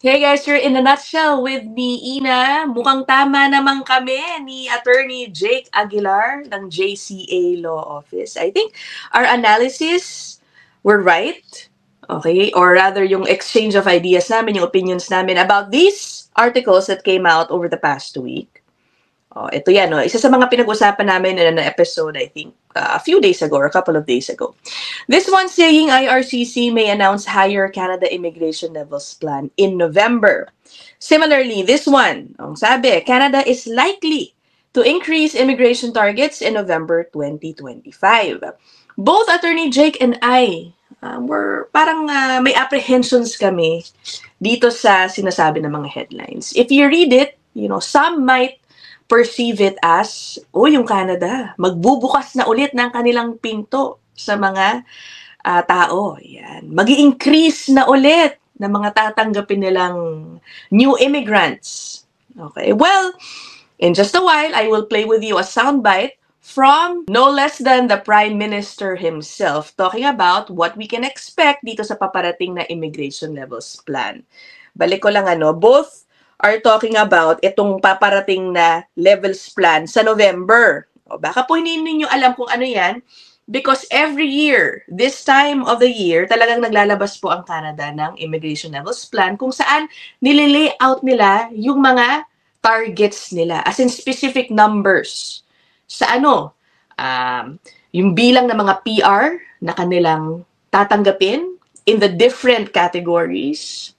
Hey guys, you're in a nutshell with me, Ina. Mukhang tama naman kami ni Attorney Jake Aguilar ng JCA Law Office. I think our analysis were right. Okay? Or rather, yung exchange of ideas namin, yung opinions namin about these articles that came out over the past week. Oh, ito yan, no? Isa sa mga pinag-usapan namin in an episode, I think, a few days ago or a couple of days ago. This one saying IRCC may announce higher Canada immigration levels plan in November. Similarly, this one, ang sabi, Canada is likely to increase immigration targets in November 2025. Both Attorney Jake and I were parang may apprehensions kami dito sa sinasabi ng mga headlines. If you read it, some might perceive it as, yung Canada, magbubukas na ulit ng kanilang pinto sa mga tao. Yan. Mag-i-increase na ulit ng mga tatanggapin nilang new immigrants. Okay, well, in just a while, I will play with you a soundbite from no less than the Prime Minister himself talking about what we can expect dito sa paparating na immigration levels plan. Balik ko lang both are talking about itong paparating na levels plan sa November. O baka po hindi ninyo alam kung ano yan because every year, this time of the year, talagang naglalabas po ang Canada ng immigration levels plan kung saan nililay-out nila yung mga targets nila as in specific numbers sa yung bilang ng mga PR na kanilang tatanggapin in the different categories,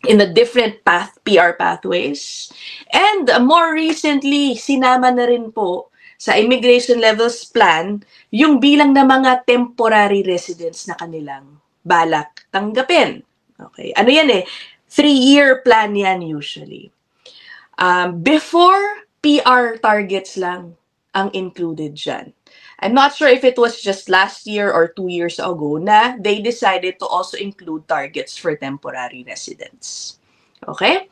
in the different PR pathways. And more recently, sinama na rin po sa immigration levels plan yung bilang ng mga temporary residents na kanilang balak tanggapin. Okay, ano yan 3-year plan yan usually. Before, PR targets lang ang included dyan. I'm not sure if it was just last year or 2 years ago na they decided to also include targets for temporary residents. Okay?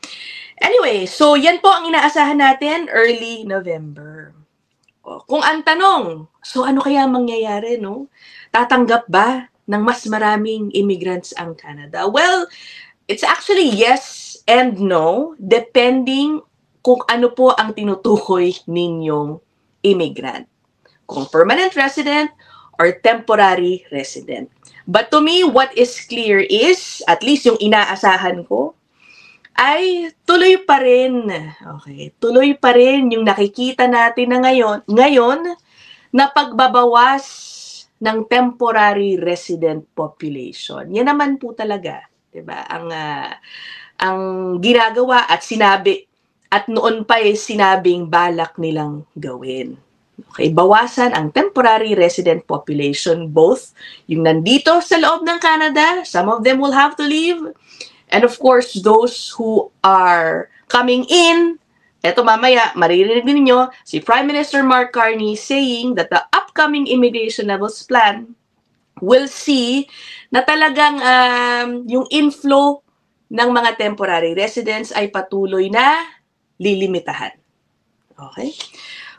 Anyway, so yan po ang inaasahan natin early November. Kung ang tanong, so ano kaya mangyayari, no? Tatanggap ba ng mas maraming immigrants ang Canada? Well, it's actually yes and no, depending kung ano po ang tinutukoy ninyong immigrant. Kung permanent resident or temporary resident. But to me, what is clear is, at least yung inaasahan ko, ay tuloy pa rin. Okay, tuloy pa rin yung nakikita natin na ngayon na pagbabawas ng temporary resident population. Yan naman po talaga, 'di ba? Ang ginagawa at sinabi at noon pa sinabing balak nilang gawin. Okay, bawasan ang temporary resident population, both yung nandito sa loob ng Canada, some of them will have to leave, and of course, those who are coming in. Eto mamaya, maririnig ninyo si Prime Minister Mark Carney saying that the upcoming immigration levels plan will see na talagang yung inflow ng mga temporary residents ay patuloy na lilimitahan. Okay?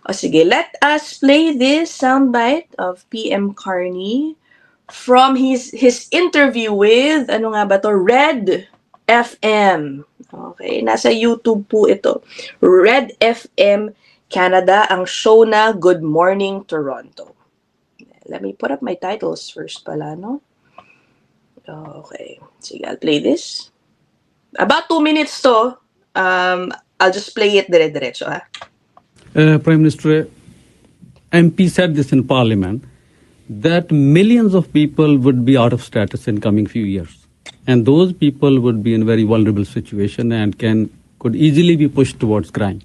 O sige, let us play this soundbite of PM Carney from his interview with, Red FM. Okay, nasa YouTube po ito. Red FM Canada, ang show na Good Morning Toronto. Let me put up my titles first pala, no? Okay, sige, I'll play this. About 2 minutes to. I'll just play it dire-diretso, ha? Prime Minister, MP said this in Parliament, that millions of people would be out of status in coming few years. And those people would be in a very vulnerable situation and could easily be pushed towards crime.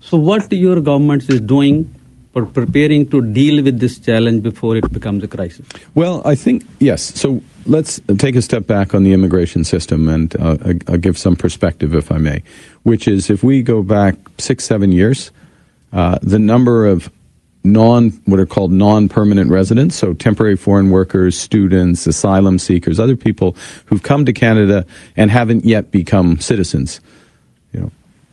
So what your government is doing for preparing to deal with this challenge before it becomes a crisis? Well, I think, yes. So let's take a step back on the immigration system, and I'll give some perspective, if I may, which is if we go back 6-7 years, the number of what are called non-permanent residents, so temporary foreign workers, students, asylum seekers, other people who've come to Canada and haven't yet become citizens.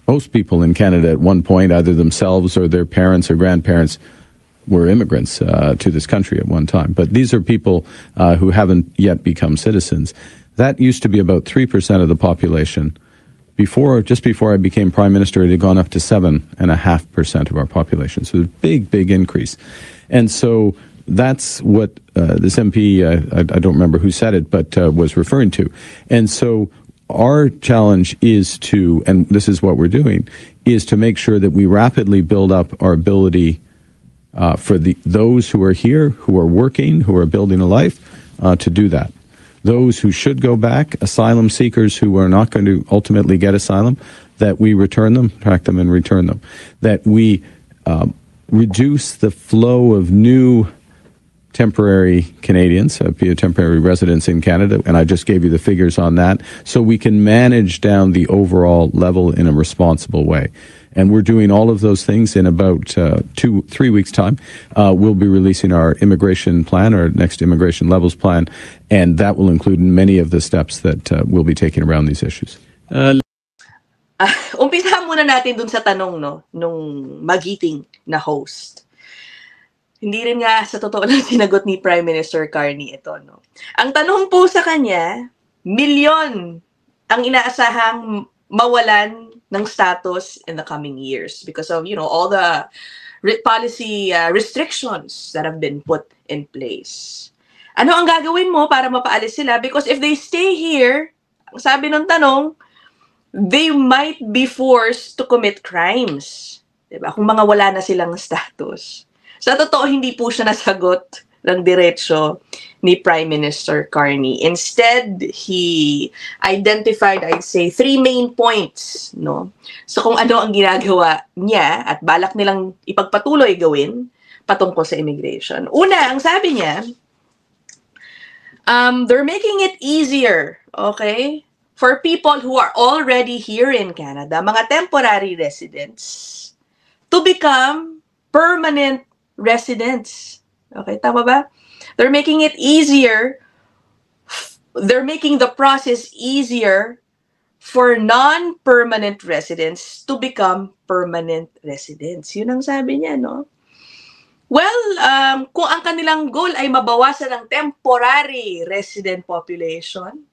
Most people in Canada at one point, either themselves or their parents or grandparents, were immigrants to this country at one time. But these are people who haven't yet become citizens. That used to be about 3% of the population. just before I became prime minister, it had gone up to 7.5% of our population. So it's a big, big increase. And so that's what this MP, I don't remember who said it, but was referring to. And so our challenge is to, and this is what we're doing, is to make sure that we rapidly build up our ability for those who are here, who are working, who are building a life, to do that. Those who should go back, asylum seekers who are not going to ultimately get asylum, that we return them, track them and return them. That we reduce the flow of new temporary Canadians, temporary residents in Canada, and I just gave you the figures on that, so we can manage down the overall level in a responsible way. And we're doing all of those things in about 2-3 weeks' time. We'll be releasing our immigration plan, our next immigration levels plan, and that will include many of the steps that we'll be taking around these issues. Umpisahan muna natin dun sa tanong, no, nung magiting na host. Hindi rin nga sa totoo lang sinagot ni Prime Minister Carney ito, no. Ang tanong po sa kanya, milyon ang inaasahang mawalan ng status in the coming years because of, all the policy restrictions that have been put in place. Ano ang gagawin mo para mapaalis sila? Because if they stay here, ang sabi ng tanong, they might be forced to commit crimes. Diba? Kung mga wala na silang status. Sa totoo, hindi po siya nasagot ng diretso ni Prime Minister Carney. Instead, he identified, I'd say, 3 main points, no? So kung ano ang ginagawa niya at balak nilang ipagpatuloy gawin patungkol sa immigration. Una, ang sabi niya, they're making it easier, okay, for people who are already here in Canada, mga temporary residents, to become permanent residents. Okay, tama ba? They're making it easier. They're making the process easier for non-permanent residents to become permanent residents. Yun ang sabi niya, no? Well, kung ang kanilang goal ay mabawasan ang temporary resident population,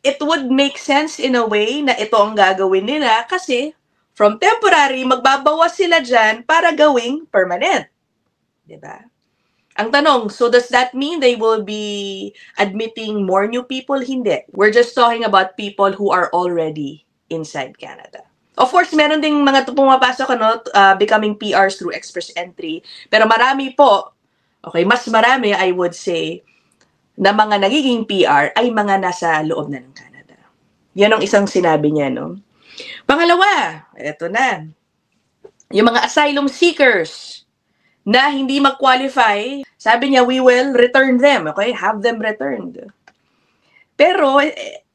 it would make sense in a way na ito ang gagawin nila kasi from temporary, magbabawas sila dyan para gawing permanent. Diba? Ang tanong, so does that mean they will be admitting more new people? Hindi. We're just talking about people who are already inside Canada. Of course, meron ding mga pumapasok, becoming PRs through express entry. Pero marami po, okay, mas marami, I would say, na mga nagiging PR ay mga nasa loob na ng Canada. Yan ang isang sinabi niya, no? Pangalawa, eto na. Yung mga asylum seekers na hindi mag-qualify, sabi niya, we will return them, okay? Have them returned. Pero,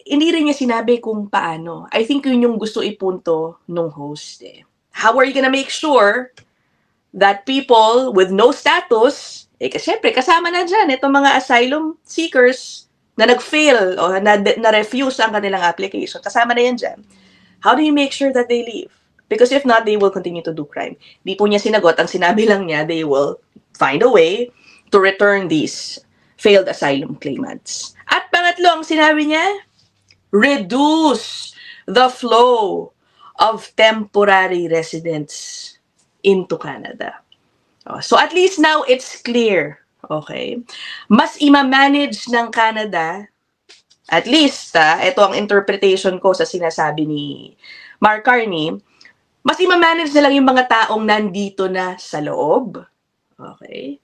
hindi rin niya sinabi kung paano. I think yun yung gusto ipunto nung host. How are you gonna make sure that people with no status, kasi syempre, kasama na dyan, itong mga asylum seekers na nag-fail o na-refuse ang kanilang application, kasama na yan dyan. How do you make sure that they leave? Because if not, they will continue to do crime. Di po niya sinagot. Ang sinabi lang niya, they will find a way to return these failed asylum claimants. At pangatlo, ang sinabi niya, reduce the flow of temporary residents into Canada. So at least now it's clear. Okay? Mas ima-manage ng Canada, at least, ito ang interpretation ko sa sinasabi ni Mark Carney, mas ima-manage na lang yung mga taong nandito na sa loob. Okay?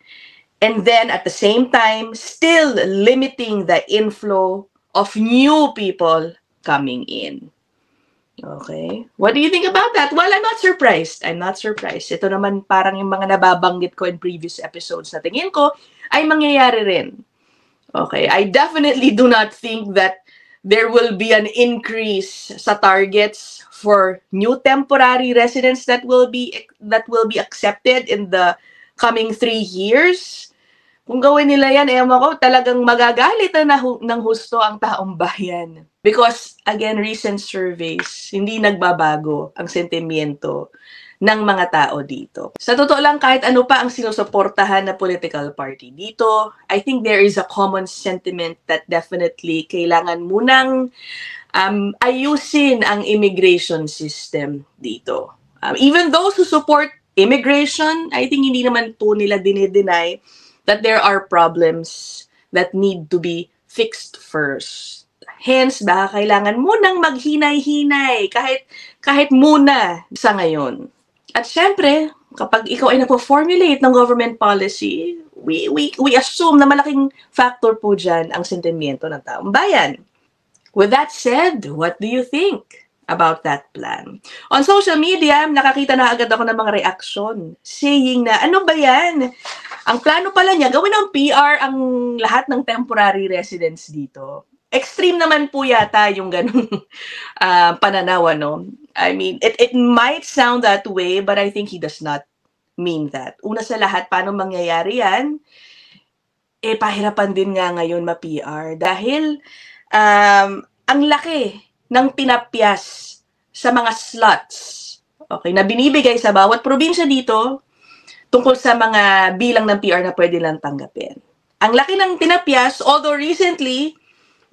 And then, at the same time, still limiting the inflow of new people coming in. Okay? What do you think about that? Well, I'm not surprised. I'm not surprised. Ito naman parang yung mga nababanggit ko in previous episodes na tingin ko ay mangyayari rin. Okay, I definitely do not think that there will be an increase sa targets for new temporary residents that will be accepted in the coming 3 years. Kung gawin nila yan, ewan ko, talagang magagalit na ng husto ang taong bayan. Because, again, recent surveys, hindi nagbabago ang sentimiento ng mga tao dito. Sa totoo lang, kahit ano pa ang sinusuportahan na political party dito, I think there is a common sentiment that definitely kailangan munang ayusin ang immigration system dito. Even those who support immigration, I think hindi naman po nila dinideny that there are problems that need to be fixed first. Hence, baka kailangan munang maghinay-hinay kahit muna sa ngayon. At syempre, kapag ikaw ay nagpo-formulate ng government policy, we assume na malaking factor po dyan ang sentimiento ng taong bayan. With that said, what do you think about that plan? On social media, nakakita na agad ako ng mga reaksyon saying na, ano ba yan? Ang plano pala niya, gawin ng PR ang lahat ng temporary residents dito. Extreme naman po yata yung ganung pananaw, no? I mean, it might sound that way, but I think he does not mean that. Una sa lahat, paano mangyayari yan? Pahirapan din nga ngayon ma-PR dahil ang laki ng pinapyas sa mga slots, okay, na binibigay sa bawat probinsya dito tungkol sa mga bilang ng PR na pwede lang tanggapin. Ang laki ng pinapyas, although recently,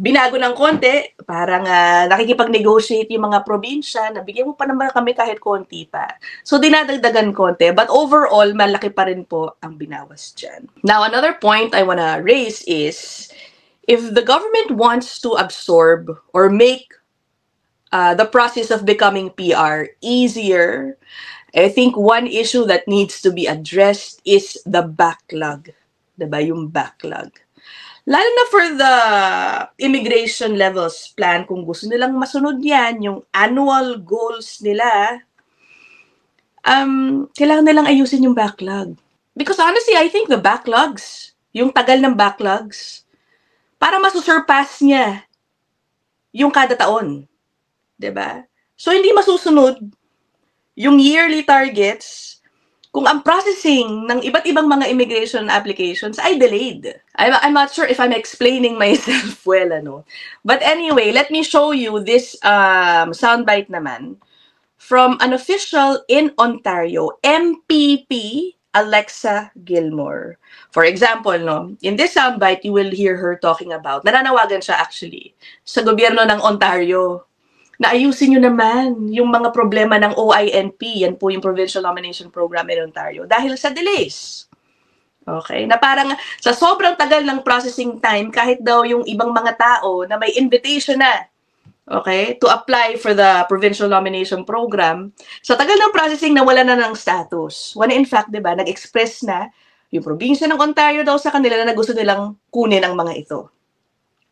binago ng konti, parang nakikipag-negotiate yung mga probinsya, nabigyan mo pa naman kami kahit konti pa. So, dinadagdagan konti. But overall, malaki pa rin po ang binawas dyan. Now, another point I wanna raise is, if the government wants to absorb or make the process of becoming PR easier, I think one issue that needs to be addressed is the backlog. Diba? Yung backlog. Lalo na for the immigration levels plan, kung gusto nilang masunod yan, yung annual goals nila, kailangan nilang ayusin yung backlog. Because honestly, I think the backlogs, yung tagal ng backlogs, para masusurpass niya yung kada taon. Diba? So, hindi masusunod yung yearly targets kung ang processing ng iba't ibang mga immigration applications ay delayed. I'm not sure if I'm explaining myself well, ano. But anyway, let me show you this soundbite naman from an official in Ontario, MPP Alexa Gilmore. For example, no, in this soundbite, you will hear her talking about, nananawagan siya actually, sa gobyerno ng Ontario, na ayusin nyo naman yung mga problema ng OINP, yan po yung Provincial Nomination Program in Ontario, dahil sa delays. Okay? Na parang sa sobrang tagal ng processing time, kahit daw yung ibang mga tao na may invitation na, okay, to apply for the Provincial Nomination Program, sa tagal ng processing, nawala na ng status. When in fact, diba, nag-express na yung probinsya ng Ontario daw sa kanila na gusto nilang kunin ang mga ito.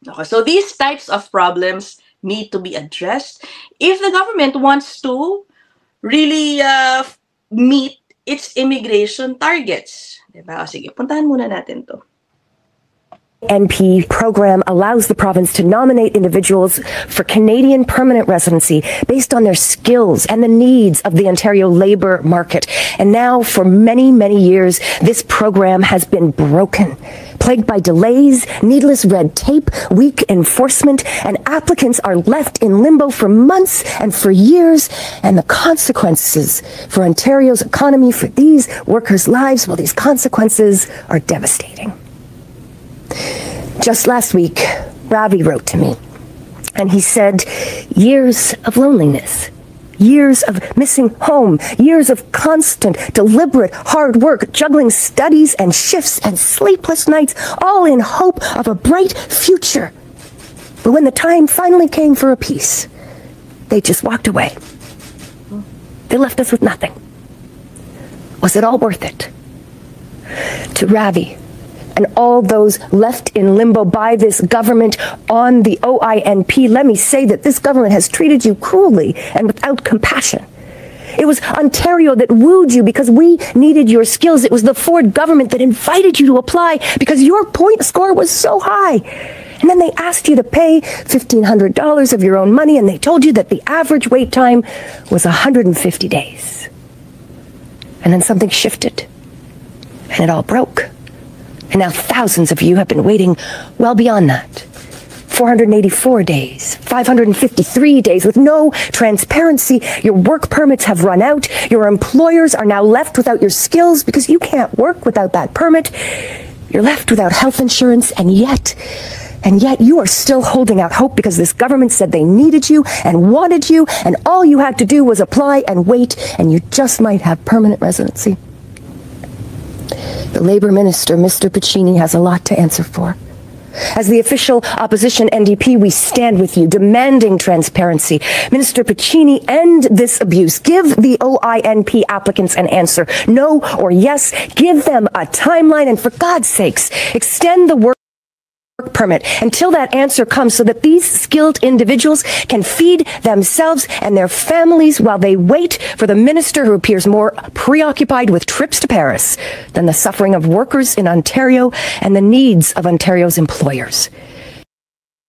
Okay, so these types of problems need to be addressed if the government wants to really meet its immigration targets. Diba? O, sige, puntahan muna natin to. NP program allows the province to nominate individuals for Canadian permanent residency based on their skills and the needs of the Ontario labor market. And now, for many, many years, this program has been broken, plagued by delays, needless red tape, weak enforcement, and applicants are left in limbo for months and for years. And the consequences for Ontario's economy, for these workers' lives, well, these consequences are devastating. Just last week, Ravi wrote to me, and he said, years of loneliness, years of missing home, years of constant, deliberate, hard work, juggling studies and shifts and sleepless nights, all in hope of a bright future. But when the time finally came for a peace, they just walked away. They left us with nothing. Was it all worth it? To Ravi, and all those left in limbo by this government on the OINP, let me say that this government has treated you cruelly and without compassion. It was Ontario that wooed you because we needed your skills. It was the Ford government that invited you to apply because your point score was so high. And then they asked you to pay $1,500 of your own money, and they told you that the average wait time was 150 days. And then something shifted, and it all broke. And now thousands of you have been waiting well beyond that. 484 days, 553 days with no transparency. Your work permits have run out. Your employers are now left without your skills because you can't work without that permit. You're left without health insurance, and yet And yet you are still holding out hope because this government said they needed you and wanted you, and all you had to do was apply and wait, and you just might have permanent residency. The Labor Minister, Mr. Piccini, has a lot to answer for. As the official opposition NDP, we stand with you, demanding transparency. Minister Piccini, end this abuse. Give the OINP applicants an answer, no or yes. Give them a timeline, and for God's sakes, extend the work permit until that answer comes so that these skilled individuals can feed themselves and their families while they wait for the minister who appears more preoccupied with trips to Paris than the suffering of workers in Ontario and the needs of Ontario's employers.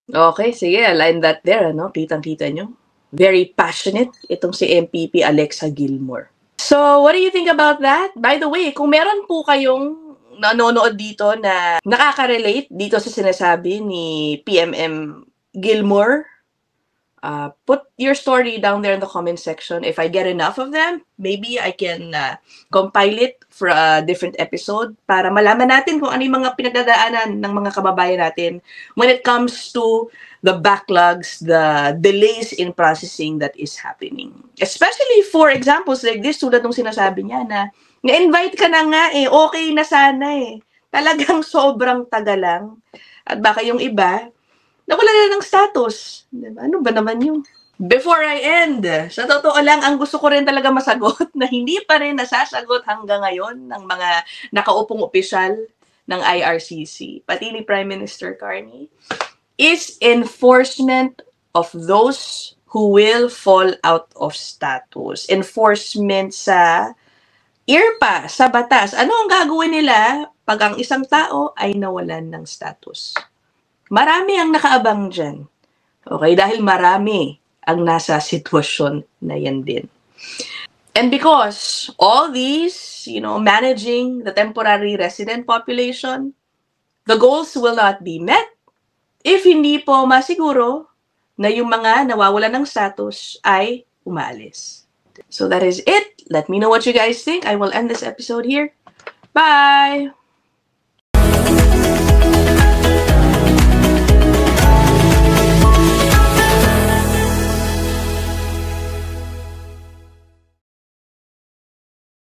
Okay, sige, align that there, ano? Kitang-kita nyo. Very passionate itong si MPP Alexa Gilmore. So, what do you think about that? By the way, kung meron po kayong nanonood dito na nakaka-relate dito sa sinasabi ni PMM Gilmore, put your story down there in the comment section. If I get enough of them, maybe I can compile it for a different episode para malaman natin kung ano yung mga pinagdadaanan ng mga kababayan natin when it comes to the backlogs, the delays in processing that is happening. Especially for examples like this, tulad ng sinasabi niya na na-invite ka na nga okay na sana Talagang sobrang taga lang. At baka yung iba, nawala na ng status. Diba? Ano ba naman yung... Before I end, sa totoo lang, ang gusto ko rin talaga masagot na hindi pa rin nasasagot hanggang ngayon ng mga nakaupong opisyal ng IRCC, pati ni Prime Minister Carney, is enforcement of those who will fall out of status. Enforcement sa IRPA, sa batas. Ano ang gagawin nila pag ang isang tao ay nawalan ng status? Marami ang nakaabang dyan. Okay, dahil marami ang nasa sitwasyon na yan din. And because all these, managing the temporary resident population, the goals will not be met if hindi po masiguro na yung mga nawawalan ng status ay umaalis. So that is it. Let me know what you guys think. I will end this episode here. Bye!